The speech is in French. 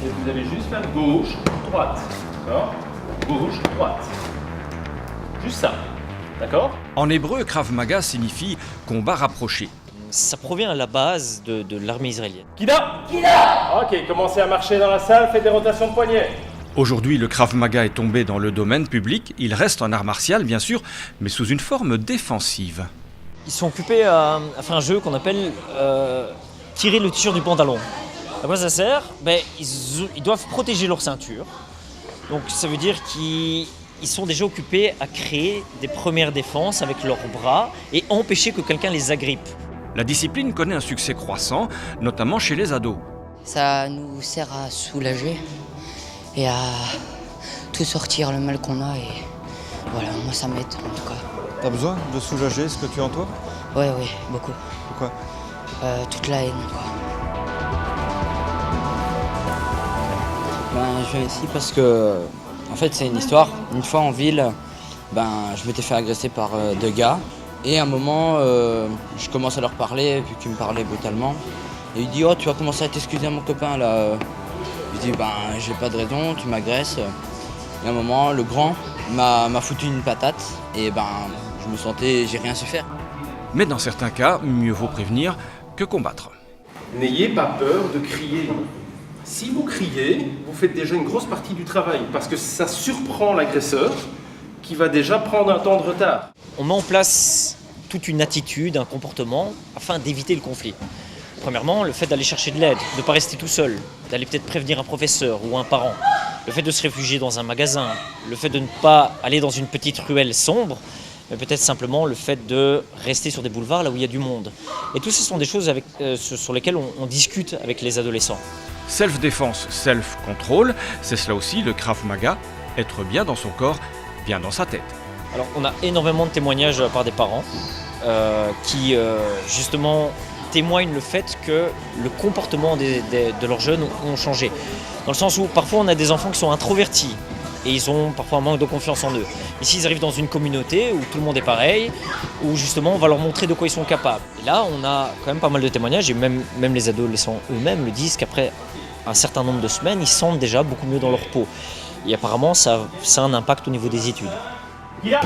Et vous allez juste faire gauche, droite. D'accord? Gauche, droite. Juste ça. D'accord? En hébreu, Krav Maga signifie combat rapproché. Ça provient à la base de l'armée israélienne. Kida! Kida! Ok, commencez à marcher dans la salle, faites des rotations de poignets. Aujourd'hui, le Krav Maga est tombé dans le domaine public. Il reste un art martial, bien sûr, mais sous une forme défensive. Ils sont occupés à faire un jeu qu'on appelle tirer le t-shirt du pantalon. À quoi ça sert? Ils doivent protéger leur ceinture. Donc ça veut dire qu'ils sont déjà occupés à créer des premières défenses avec leurs bras et empêcher que quelqu'un les agrippe. La discipline connaît un succès croissant, notamment chez les ados. Ça nous sert à soulager et à tout sortir le mal qu'on a. Et voilà, moi ça m'aide en tout cas. T'as besoin de soulager ce que tu as en toi? Oui, beaucoup. Pourquoi? Toute la haine, quoi. Je viens ici parce que, en fait, c'est une histoire. Une fois en ville, je m'étais fait agresser par deux gars. Et à un moment, je commence à leur parler, vu qu'ils me parlaient brutalement. Et il dit, oh, tu vas commencer à t'excuser à mon copain, là. Je dis, j'ai pas de raison, tu m'agresses. Et à un moment, le grand m'a foutu une patate. Et je me sentais, j'ai rien su faire. Mais dans certains cas, mieux vaut prévenir que combattre. N'ayez pas peur de crier. Si vous criez, vous faites déjà une grosse partie du travail, parce que ça surprend l'agresseur qui va déjà prendre un temps de retard. On met en place toute une attitude, un comportement, afin d'éviter le conflit. Premièrement, le fait d'aller chercher de l'aide, de ne pas rester tout seul, d'aller peut-être prévenir un professeur ou un parent, le fait de se réfugier dans un magasin, le fait de ne pas aller dans une petite ruelle sombre, mais peut-être simplement le fait de rester sur des boulevards là où il y a du monde. Et tout ça sont des choses sur lesquelles on discute avec les adolescents. Self-défense, self-control, c'est cela aussi le Krav Maga, être bien dans son corps, bien dans sa tête. Alors on a énormément de témoignages par des parents qui justement témoignent le fait que le comportement de leurs jeunes ont changé. Dans le sens où parfois on a des enfants qui sont introvertis et ils ont parfois un manque de confiance en eux. Et s'ils arrivent dans une communauté où tout le monde est pareil, où justement on va leur montrer de quoi ils sont capables. Et là on a quand même pas mal de témoignages et même les adolescents eux-mêmes le disent qu'après un certain nombre de semaines, ils se sentent déjà beaucoup mieux dans leur peau. Et apparemment ça a un impact au niveau des études. Kida!